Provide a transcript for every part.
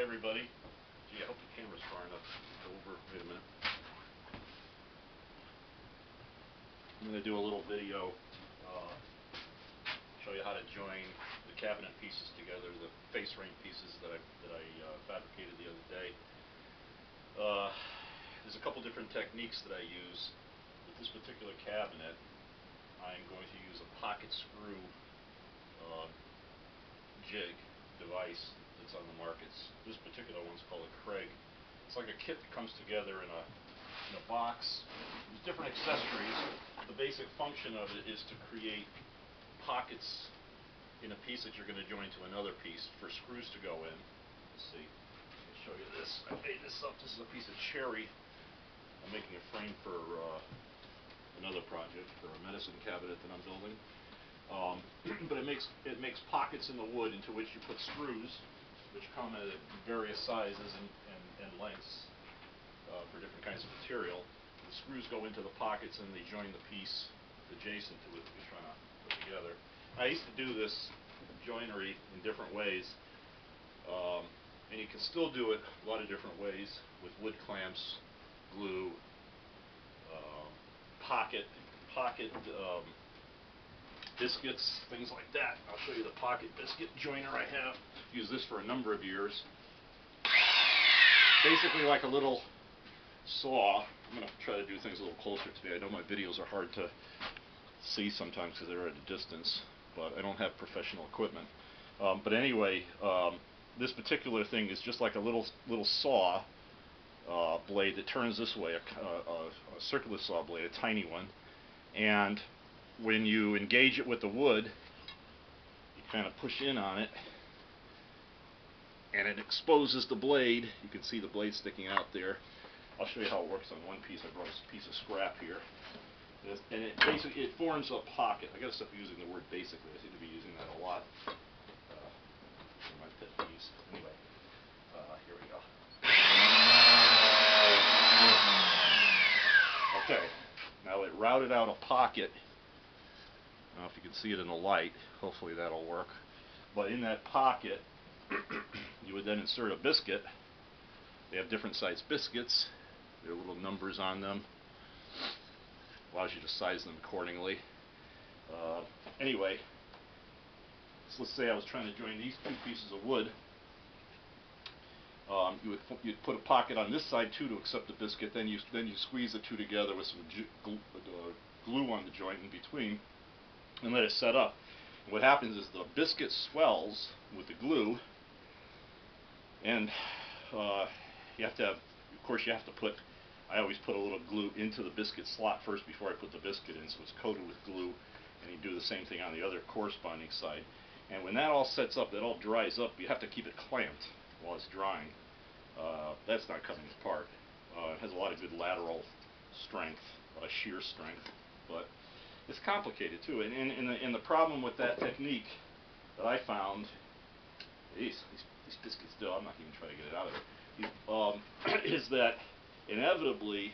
everybody. Gee, I hope the camera's far enough to go over. Wait a minute. I'm going to do a little video, show you how to join the cabinet pieces together, the face frame pieces that I fabricated the other day. There's a couple different techniques that I use. With this particular cabinet, I'm going to use a pocket screw jig device that's on the market. This particular one's called a Craig. It's like a kit that comes together in a box. There's different accessories. The basic function of it is to create pockets in a piece that you're going to join to another piece for screws to go in. Let's see. Let me show you this. I made this up. This is a piece of cherry. I'm making a frame for another project for a medicine cabinet that I'm building. But it makes pockets in the wood into which you put screws, which come at various sizes and lengths for different kinds of material. The screws go into the pockets and they join the piece adjacent to it that you're trying to put together. I used to do this joinery in different ways, and you can still do it a lot of different ways with wood clamps, glue, pocket biscuits, things like that. I'll show you the pocket biscuit joiner I have. Used this for a number of years. Basically like a little saw. I'm going to try to do things a little closer today. I know my videos are hard to see sometimes because they're at a distance, but I don't have professional equipment. But anyway, this particular thing is just like a little saw blade that turns this way, a circular saw blade, a tiny one. And when you engage it with the wood, you kind of push in on it, and it exposes the blade. You can see the blade sticking out there. I'll show you how it works on one piece. I brought a piece of scrap here, and it basically forms a pocket. I got to stop using the word basically. I seem to be using that a lot. One of my pet peeves. Anyway, here we go. Okay, now it routed out a pocket. I don't know if you can see it in the light. Hopefully that'll work. But in that pocket, you would then insert a biscuit. They have different sized biscuits. There are little numbers on them. Allows you to size them accordingly. Anyway, so let's say I was trying to join these two pieces of wood. You'd put a pocket on this side too to accept the biscuit. Then you squeeze the two together with some glue on the joint in between, and let it set up. And what happens is the biscuit swells with the glue, and you have to have, of course, I always put a little glue into the biscuit slot first before I put the biscuit in, so it's coated with glue, and you do the same thing on the other corresponding side. And when that all sets up, that all dries up, you have to keep it clamped while it's drying. That's not coming apart. It has a lot of good lateral strength, a lot of shear strength, but it's complicated too. And the problem with that technique that I found, these biscuits still, I'm not even trying to get it out of there, is that inevitably,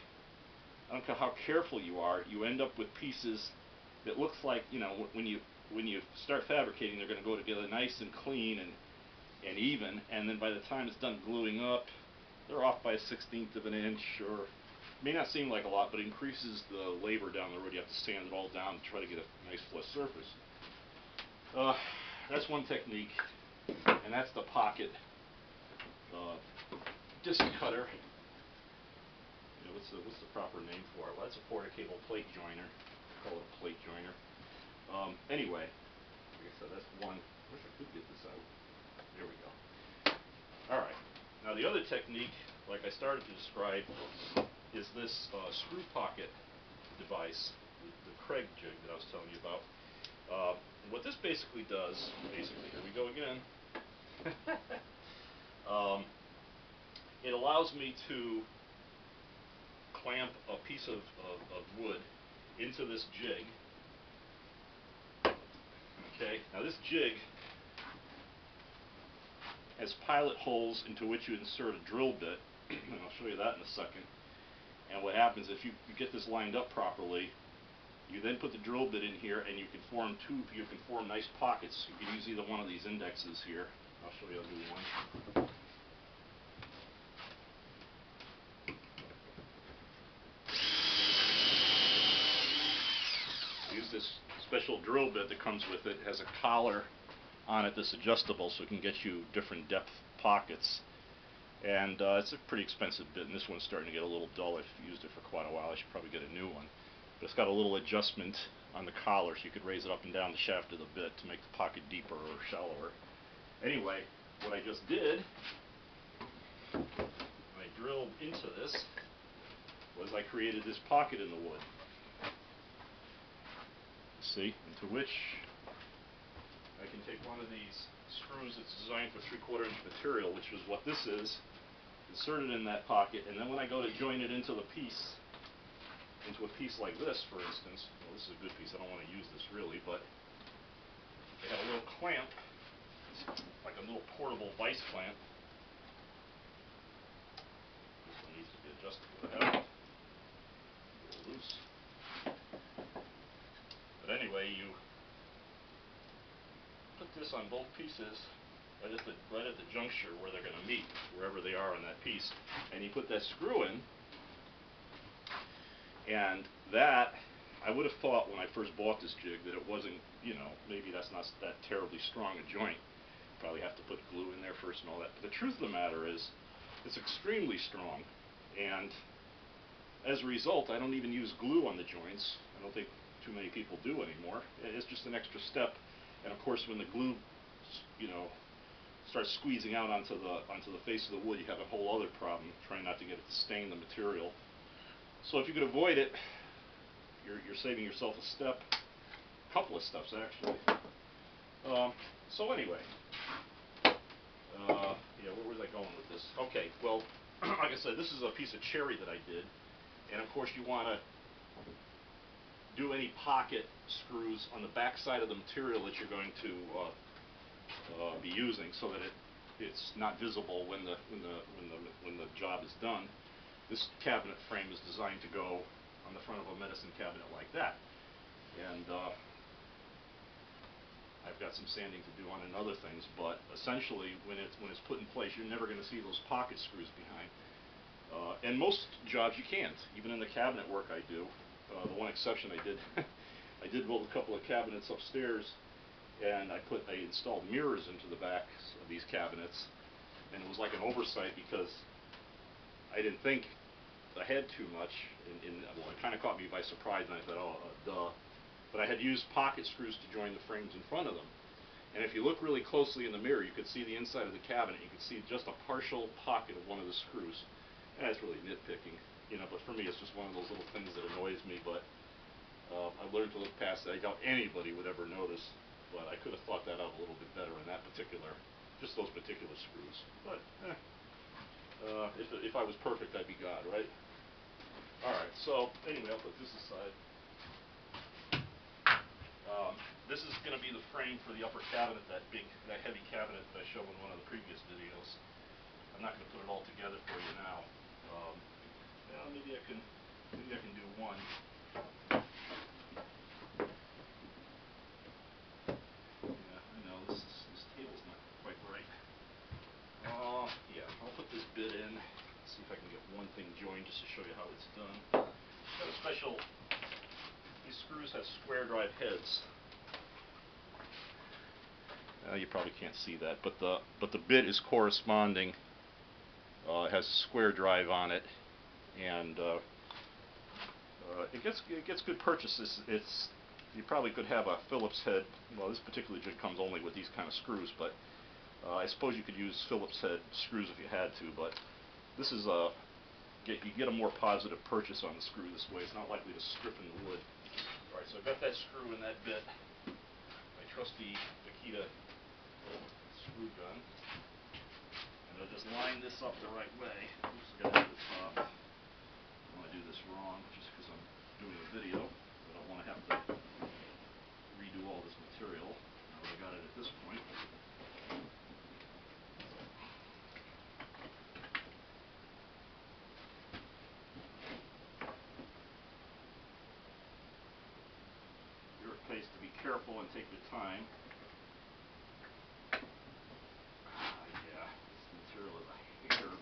I don't care how careful you are, you end up with pieces that looks like, when you start fabricating, they're going to go together nice and clean and even, and then by the time it's done gluing up, they're off by a 1/16 of an inch, or it may not seem like a lot, but it increases the labor down the road. You have to sand it all down to try to get a nice flush surface. That's one technique, and that's the pocket disc cutter. What's the proper name for it? Well, that's a porta-cable plate joiner. I call it a plate joiner. Anyway, like I said, that's one. I wish I could get this out. There we go. All right. Now the other technique, like I started to describe, is this screw pocket device, the Craig jig that I was telling you about. And what this basically does, here we go again. It allows me to clamp a piece of wood into this jig. Okay, now this jig has pilot holes into which you insert a drill bit, and I'll show you that in a second. And what happens if you get this lined up properly, you then put the drill bit in here, and you can form nice pockets. You can use either one of these indexes here. I'll show you a new one. this special drill bit that comes with it. It has a collar on it that's adjustable, so it can get you different depth pockets. And it's a pretty expensive bit, and this one's starting to get a little dull. I've used it for quite a while. I should probably get a new one. But it's got a little adjustment on the collar, so you could raise it up and down the shaft of the bit to make the pocket deeper or shallower. Anyway, what I just did, when I drilled into this, was I created this pocket in the wood. See, into which I can take one of these screws that's designed for 3/4 inch material, which is what this is, insert it in that pocket, and then when I go to join it into the piece, into a piece like this, for instance, well, this is a good piece, I don't want to use this really, but they have a little clamp, like a little portable vice clamp. This one needs to be adjusted with a head, a little loose. But anyway, you put this on both pieces right at the juncture where they're going to meet, wherever they are on that piece, and you put that screw in. And that, I would have thought when I first bought this jig that it wasn't, you know, maybe that's not that terribly strong a joint. Probably have to put glue in there first and all that. But the truth of the matter is, it's extremely strong, and as a result, I don't even use glue on the joints. I don't think too many people do anymore. It's just an extra step. And of course, when the glue, you know, starts squeezing out onto the face of the wood, you have a whole other problem trying not to get it to stain the material. So if you could avoid it, you're saving yourself a step, a couple of steps actually. So anyway, yeah, where was I going with this? Okay, well, like I said, this is a piece of cherry that I did, and of course you want to do any pocket screws on the back side of the material that you're going to be using, so that it's not visible when the job is done. This cabinet frame is designed to go on the front of a medicine cabinet like that, and I've got some sanding to do on it and other things. But essentially, when it's put in place, you're never going to see those pocket screws behind. And most jobs you can't, even in the cabinet work I do. The one exception I did, I did build a couple of cabinets upstairs, and I installed mirrors into the backs of these cabinets, and it was like an oversight because I didn't think ahead too much. Well, it kind of caught me by surprise, and I thought, oh, duh. But I had used pocket screws to join the frames in front of them. And if you look really closely in the mirror, you could see the inside of the cabinet. You could see just a partial pocket of one of the screws. And that's really nitpicking, you know, but for me it's just one of those little things that annoys me. But I've learned to look past that. I doubt anybody would ever notice, but I could have thought that out a little bit better in that particular, just those particular screws. But if I was perfect, I'd be God, right? Alright, so anyway, I'll put this aside. This is going to be the frame for the upper cabinet, that heavy cabinet that I showed in one of the previous videos. I'm not going to put it all together for you now. Well, maybe I can do one. Yeah, I know this table's not quite right. Yeah, I'll put this bit in. See if I can get one thing joined just to show you how it's done. Got a special. These screws have square drive heads. You probably can't see that, but the bit is corresponding. It has a square drive on it, and it gets good purchases. You probably could have a Phillips head. Well, this particular jig comes only with these kind of screws, but I suppose you could use Phillips head screws if you had to. But this is you get a more positive purchase on the screw this way. It's not likely to strip in the wood. All right, so I've got that screw in that bit. My trusty Makita screw gun, and I'll just line this up the right way. Oops, got to do the top. I don't want to do this wrong just because I'm doing a video. I don't want to have to redo all this material. Now that I got it at this point. Your place to be careful and take your time.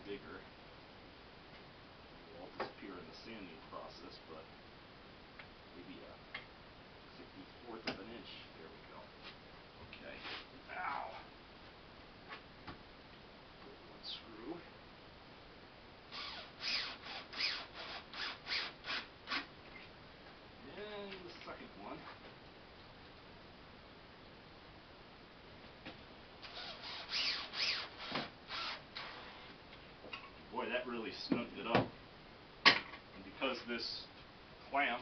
Bigger. It won't disappear in the sanding process, but maybe a this clamp.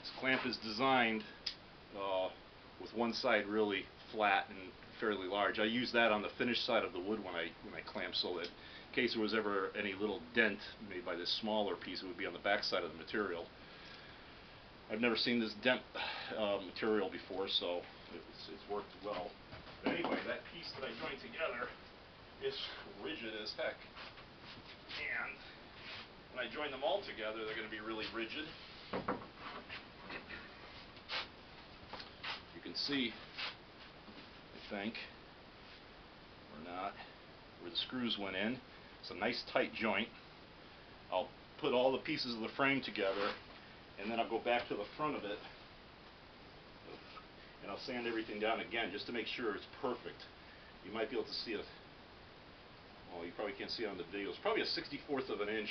This clamp is designed with one side really flat and fairly large. I use that on the finished side of the wood when I clamp, so that in case there was ever any little dent made by this smaller piece, it would be on the back side of the material. I've never seen this dent material before, so it's worked well. But anyway, that piece that I joined together is rigid as heck. And when I join them all together, they're going to be really rigid. You can see, I think, or not, where the screws went in. It's a nice tight joint. I'll put all the pieces of the frame together, and then I'll go back to the front of it, and I'll sand everything down again just to make sure it's perfect. You might be able to see it. Well, you probably can't see it on the video. It's probably a 64th of an inch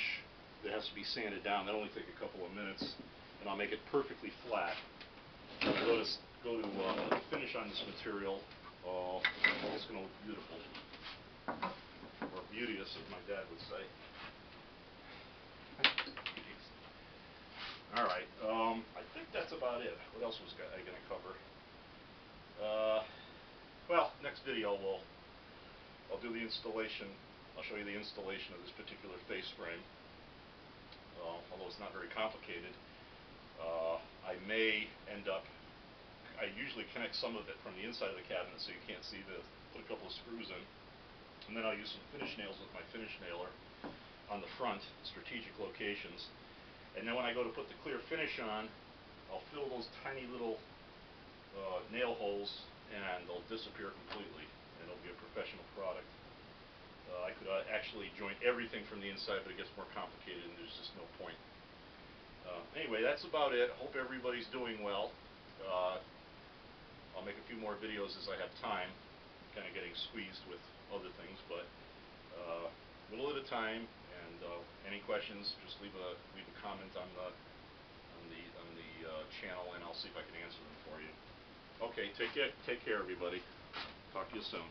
that has to be sanded down. That'll only take a couple of minutes, and I'll make it perfectly flat. Go to finish on this material. It's going to look beautiful, or beauteous, as my dad would say. All right, I think that's about it. What else was I going to cover? Well, next video I'll do the installation. I'll show you the installation of this particular face frame. Although it's not very complicated, I may end up. I usually connect some of it from the inside of the cabinet so you can't see this. Put a couple of screws in, and then I'll use some finish nails with my finish nailer on the front, strategic locations. And then when I go to put the clear finish on, I'll fill those tiny little nail holes, and they'll disappear completely, and it'll be a professional product. I could actually join everything from the inside, but it gets more complicated, and there's just no point. Anyway, that's about it. I hope everybody's doing well. I'll make a few more videos as I have time. I'm kind of getting squeezed with other things, but a little at a time. And any questions, just leave a comment on the channel, and I'll see if I can answer them for you. Okay, take care, everybody. Talk to you soon.